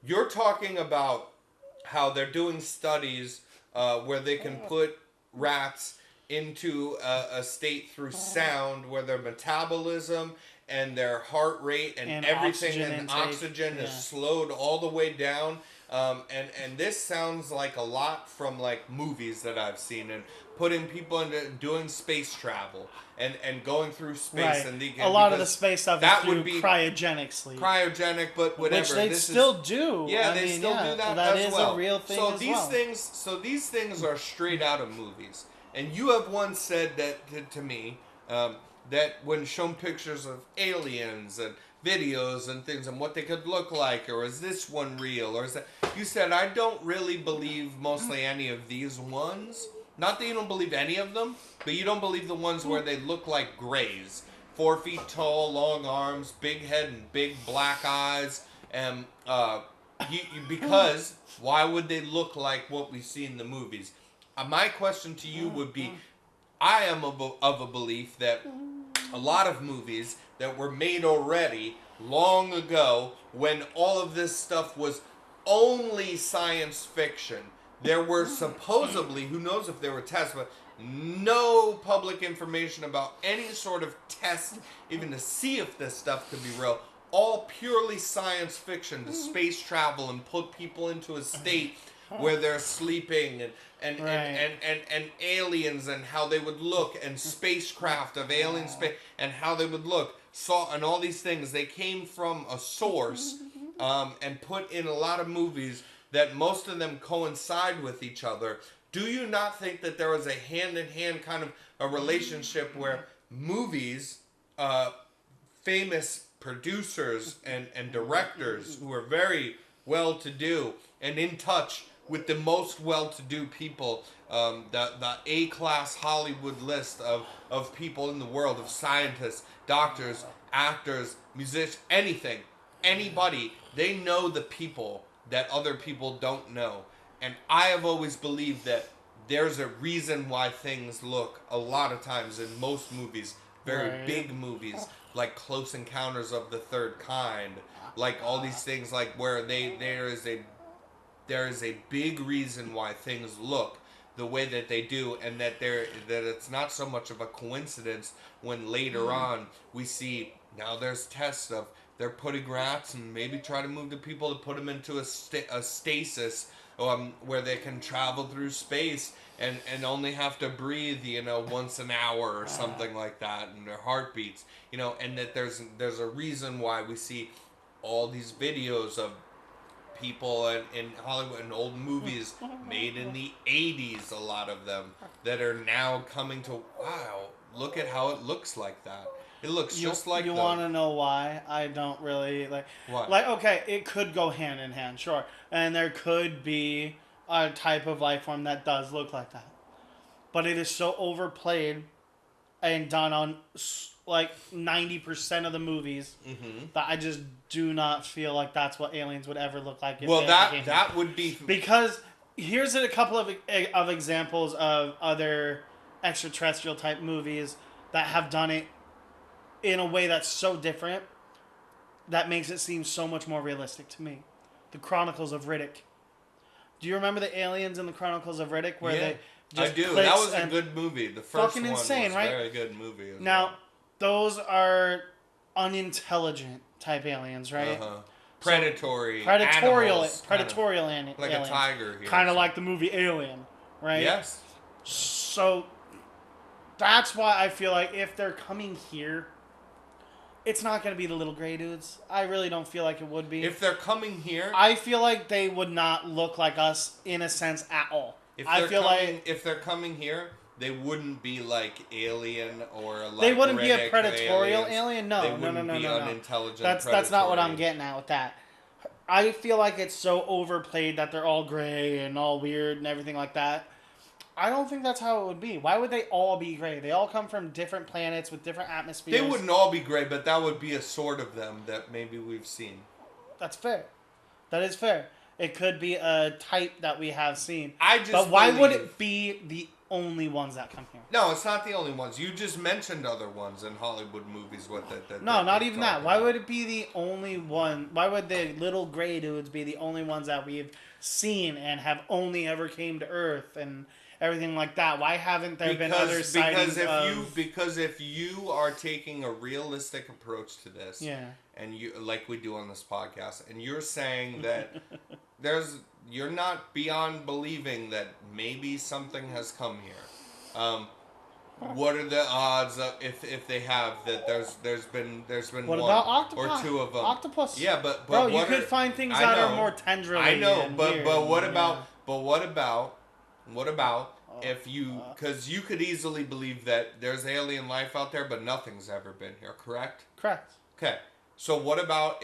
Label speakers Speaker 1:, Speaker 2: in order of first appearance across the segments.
Speaker 1: You're talking about how they're doing studies where they can put rats into a state through sound where their metabolism and their heart rate and
Speaker 2: And
Speaker 1: everything
Speaker 2: oxygen
Speaker 1: and
Speaker 2: intake.
Speaker 1: oxygen is
Speaker 2: Yeah.
Speaker 1: slowed all the way down. And this sounds like a lot from like movies that I've seen and putting people into doing space travel and going through space
Speaker 2: Right.
Speaker 1: and
Speaker 2: A lot of the
Speaker 1: because
Speaker 2: space stuff is
Speaker 1: that would
Speaker 2: through
Speaker 1: be
Speaker 2: cryogenic sleep,
Speaker 1: cryogenic, but
Speaker 2: which
Speaker 1: whatever.
Speaker 2: they
Speaker 1: This is
Speaker 2: still do.
Speaker 1: yeah,
Speaker 2: I
Speaker 1: they
Speaker 2: mean,
Speaker 1: still do
Speaker 2: yeah,
Speaker 1: that
Speaker 2: that
Speaker 1: as
Speaker 2: is a
Speaker 1: well.
Speaker 2: real thing
Speaker 1: So
Speaker 2: as
Speaker 1: these
Speaker 2: well.
Speaker 1: things, are straight out of movies. And you have once said that to me that when shown pictures of aliens and videos and things and what they could look like, or is this one real, or is that you said I don't really believe mostly any of these ones. Not that you don't believe any of them, but you don't believe the ones where they look like grays. 4 feet tall, long arms, big head, and big black eyes. And because why would they look like what we see in the movies? My question to you would be I am of a belief that a lot of movies that were made already long ago when all of this stuff was only science fiction. There were supposedly, who knows if there were tests, but no public information about any sort of test, even to see if this stuff could be real. All purely science fiction to space travel and put people into a state where they're sleeping
Speaker 2: Right.
Speaker 1: and aliens and how they would look and spacecraft of alien space and how they would look saw and all these things they came from a source and put in a lot of movies that most of them coincide with each other. Do you not think that there was a hand-in-hand kind of a relationship where movies famous producers and directors who are very well to do and in touch with the most well to do people, the A class Hollywood list of people in the world, of scientists, doctors, actors, musicians, anything, anybody, they know the people that other people don't know. And I have always believed that there's a reason why things look a lot of times in most movies, very
Speaker 2: Right.
Speaker 1: big movies like Close Encounters of the Third Kind, like all these things like where there is a big reason why things look the way that they do and that it's not so much of a coincidence when later on we see now there's tests of they're putting rats and maybe try to move the people to put them into a stasis where they can travel through space and only have to breathe once an hour or something like that and their heartbeats and that there's a reason why we see all these videos of people in Hollywood and old movies made in the 80s, a lot of them that are now coming to wow, look at how it looks like that. It looks
Speaker 2: You
Speaker 1: just like
Speaker 2: you
Speaker 1: the
Speaker 2: want to know why I don't really like
Speaker 1: what?
Speaker 2: like okay, it could go hand in hand, sure, and there could be a type of life form that does look like that, but it is so overplayed and done on like 90% of the movies
Speaker 1: Mm-hmm.
Speaker 2: that I just do not feel like that's what aliens would ever look like if
Speaker 1: Well,
Speaker 2: they ever came here.
Speaker 1: that would be
Speaker 2: Because here's a couple of examples of other extraterrestrial type movies that have done it in a way that's so different that makes it seem so much more realistic to me. The Chronicles of Riddick. Do you remember the aliens in the Chronicles of Riddick where
Speaker 1: yeah.
Speaker 2: they
Speaker 1: I
Speaker 2: just
Speaker 1: do. That
Speaker 2: clicks
Speaker 1: was a
Speaker 2: and
Speaker 1: good movie. The first
Speaker 2: fucking
Speaker 1: one
Speaker 2: insane,
Speaker 1: was
Speaker 2: right?
Speaker 1: a very good movie. As
Speaker 2: Now,
Speaker 1: well.
Speaker 2: those are unintelligent type aliens, right?
Speaker 1: Uh-huh.
Speaker 2: So,
Speaker 1: Predatory
Speaker 2: predatorial,
Speaker 1: animals,
Speaker 2: predatorial
Speaker 1: like
Speaker 2: aliens,
Speaker 1: a tiger here.
Speaker 2: kind of like the movie Alien, right?
Speaker 1: Yes.
Speaker 2: So that's why I feel like if they're coming here, it's not going to be the little gray dudes. I really don't feel like it would be.
Speaker 1: If they're coming here,
Speaker 2: I feel like they would not look like us in a sense at all.
Speaker 1: if
Speaker 2: I
Speaker 1: they're
Speaker 2: feel
Speaker 1: coming,
Speaker 2: like
Speaker 1: if they're coming here, they wouldn't be like Alien or like
Speaker 2: they wouldn't be a
Speaker 1: Riddick
Speaker 2: predatorial
Speaker 1: aliens.
Speaker 2: alien.
Speaker 1: They
Speaker 2: No, no, no,
Speaker 1: wouldn't
Speaker 2: no,
Speaker 1: be
Speaker 2: no, no.
Speaker 1: unintelligent.
Speaker 2: That's not what I'm
Speaker 1: predatory.
Speaker 2: getting at with that. I feel like it's so overplayed that they're all gray and all weird and everything like that. I don't think that's how it would be. Why would they all be gray? They all come from different planets with different atmospheres.
Speaker 1: They wouldn't all be gray, but that would be a sort of them that maybe we've seen.
Speaker 2: That's fair. That is fair. It could be a type that we have seen.
Speaker 1: I just
Speaker 2: But why would
Speaker 1: believe-
Speaker 2: it be the only ones that come here?
Speaker 1: No, it's not the only ones. You just mentioned other ones in Hollywood movies.
Speaker 2: No, not even that. Why would
Speaker 1: it?
Speaker 2: it be the only one? Why would the little gray dudes be the only ones that we've seen and have only ever came to Earth and everything like that? Why haven't there been other sightings
Speaker 1: because if you are taking a realistic approach to this,
Speaker 2: Yeah.
Speaker 1: and you like we do on this podcast, and you're saying that you're not beyond believing that maybe something has come here. What are the odds of if they have that there's been
Speaker 2: What
Speaker 1: one
Speaker 2: about octopi?
Speaker 1: or two of them?
Speaker 2: Octopus.
Speaker 1: Yeah, but
Speaker 2: Bro, you
Speaker 1: what
Speaker 2: could
Speaker 1: are-
Speaker 2: find things
Speaker 1: I
Speaker 2: that
Speaker 1: know.
Speaker 2: are more tendrily.
Speaker 1: I know,
Speaker 2: and
Speaker 1: but
Speaker 2: weird,
Speaker 1: what
Speaker 2: yeah.
Speaker 1: about what about if you because you could easily believe that there's alien life out there, but nothing's ever been here, correct?
Speaker 2: Correct.
Speaker 1: Okay, so what about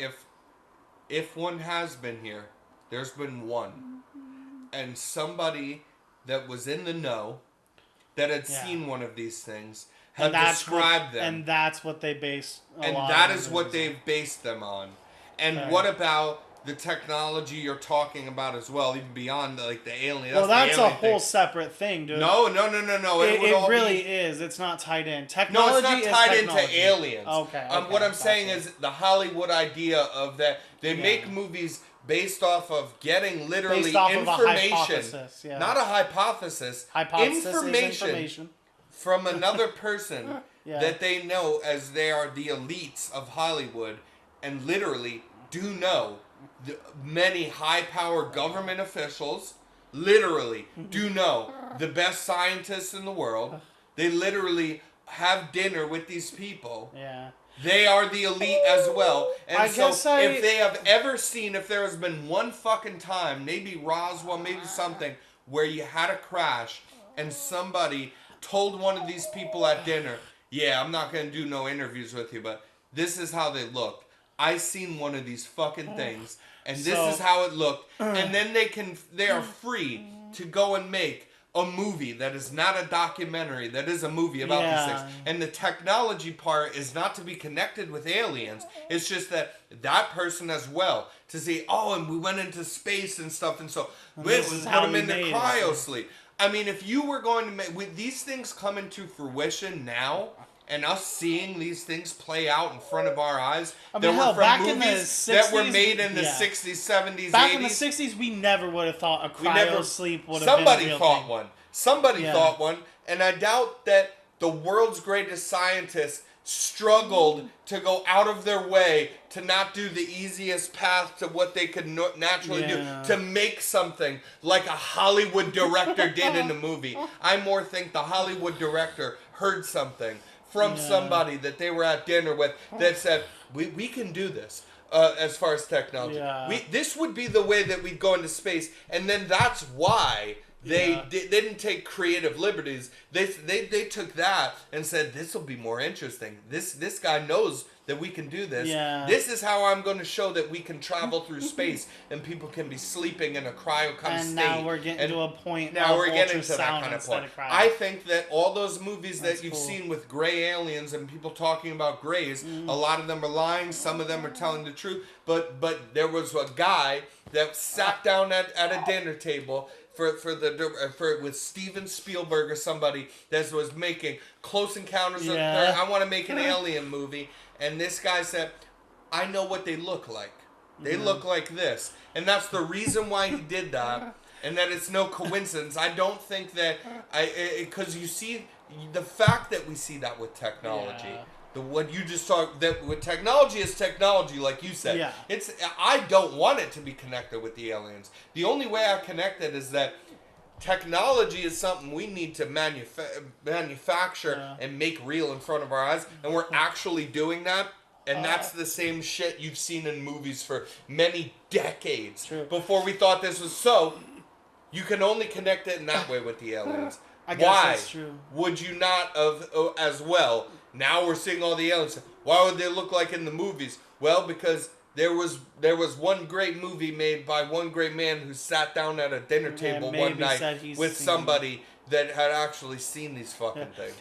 Speaker 1: if one has been here, there's been one, and somebody that was in the know that had
Speaker 2: Yeah.
Speaker 1: seen one of these things had
Speaker 2: And
Speaker 1: described them,
Speaker 2: and that's what they base.
Speaker 1: and that is what they've based them on. And
Speaker 2: Okay.
Speaker 1: what about the technology you're talking about as well, even beyond like the alien?
Speaker 2: Well, that's
Speaker 1: the
Speaker 2: a
Speaker 1: alien
Speaker 2: whole
Speaker 1: thing.
Speaker 2: separate thing, dude.
Speaker 1: No.
Speaker 2: It,
Speaker 1: would all
Speaker 2: really
Speaker 1: be,
Speaker 2: is. It's not tied in.
Speaker 1: No,
Speaker 2: Technology
Speaker 1: it's not
Speaker 2: is
Speaker 1: tied
Speaker 2: technology.
Speaker 1: into aliens.
Speaker 2: Okay.
Speaker 1: What I'm
Speaker 2: gotcha.
Speaker 1: saying is the Hollywood idea of that they
Speaker 2: Yeah.
Speaker 1: make movies based off of getting literally
Speaker 2: Based off of a
Speaker 1: information,
Speaker 2: hypothesis, yeah.
Speaker 1: not a hypothesis,
Speaker 2: Hypothesis
Speaker 1: information,
Speaker 2: is information.
Speaker 1: from another person
Speaker 2: Yeah.
Speaker 1: that they know as they are the elites of Hollywood, and literally do know many high-powered government officials. Literally do know the best scientists in the world. They literally have dinner with these people.
Speaker 2: Yeah.
Speaker 1: They are the elite as well. And
Speaker 2: I
Speaker 1: so
Speaker 2: guess
Speaker 1: if they have ever seen, if there has been one fucking time, maybe Roswell, maybe something, where you had a crash and somebody told one of these people at dinner, yeah, I'm not going to do no interviews with you, but this is how they looked. I seen one of these fucking things, and this
Speaker 2: So-
Speaker 1: is how it looked. And then they are free to go and make a movie that is not a documentary, that is a movie about these
Speaker 2: Yeah.
Speaker 1: things. And the technology part is not to be connected with aliens. It's just that person as well to see, oh, and we went into space and stuff, and so
Speaker 2: this
Speaker 1: we
Speaker 2: is
Speaker 1: put
Speaker 2: how
Speaker 1: them
Speaker 2: we
Speaker 1: in the
Speaker 2: made it.
Speaker 1: cryo sleep. I mean, if you were going to make with these things come into fruition now, and us seeing these things play out in front of our eyes,
Speaker 2: I mean,
Speaker 1: that
Speaker 2: hell,
Speaker 1: were from
Speaker 2: back in the
Speaker 1: movies that were
Speaker 2: 60s,
Speaker 1: made in the
Speaker 2: yeah.
Speaker 1: 60s, 70s,
Speaker 2: Back
Speaker 1: 80s.
Speaker 2: in the 60s, we never would have thought a
Speaker 1: We never-
Speaker 2: cryo sleep would have been a
Speaker 1: Somebody
Speaker 2: real
Speaker 1: thought
Speaker 2: thing.
Speaker 1: one. Somebody
Speaker 2: Yeah.
Speaker 1: thought one, and I doubt that the world's greatest scientists struggled to go out of their way to not do the easiest path to what they could naturally
Speaker 2: Yeah.
Speaker 1: do to make something like a Hollywood director did in the movie. I more think the Hollywood director heard something from
Speaker 2: Yeah.
Speaker 1: somebody that they were at dinner with that said, we can do this. As far as technology,
Speaker 2: Yeah.
Speaker 1: this would be the way that we'd go into space, and then that's why they
Speaker 2: Yeah.
Speaker 1: they didn't take creative liberties. They took that and said, this will be more interesting. This guy knows that we can do this.
Speaker 2: Yeah.
Speaker 1: This is how I'm going to show that we can travel through space and people can be sleeping in a cryo kind of
Speaker 2: And
Speaker 1: state.
Speaker 2: now we're getting
Speaker 1: And
Speaker 2: to a point
Speaker 1: now
Speaker 2: of
Speaker 1: we're getting to that
Speaker 2: ultrasound
Speaker 1: kind of
Speaker 2: instead
Speaker 1: point.
Speaker 2: of cryo.
Speaker 1: I think that all those movies
Speaker 2: That's
Speaker 1: that you've
Speaker 2: cool.
Speaker 1: seen with gray aliens and people talking about grays, a lot of them are lying. Some of them are telling the truth. But there was a guy that sat down at a dinner table with Steven Spielberg or somebody that was making Close Encounters of
Speaker 2: Yeah.
Speaker 1: I want to make an alien movie, and this guy said, I know what they look like. They look like this, and that's the reason why he did that, and that it's no coincidence. I don't think that because you see the fact that we see that with technology.
Speaker 2: Yeah.
Speaker 1: What you just talked that with technology is technology, like you said.
Speaker 2: Yeah.
Speaker 1: I don't want it to be connected with the aliens. The only way I connect it is that technology is something we need to manufacture
Speaker 2: Yeah.
Speaker 1: and make real in front of our eyes, and we're actually doing that. And that's the same shit you've seen in movies for many decades.
Speaker 2: True.
Speaker 1: Before we thought this was so. You can only connect it in that way with the aliens.
Speaker 2: I guess
Speaker 1: Why
Speaker 2: that's true.
Speaker 1: would you not have as well? Now we're seeing all the aliens. Why would they look like in the movies? Well, because there was one great movie made by one great man who sat down at a dinner table one
Speaker 2: maybe
Speaker 1: night
Speaker 2: said he's
Speaker 1: with
Speaker 2: seen
Speaker 1: somebody that had actually seen these fucking things.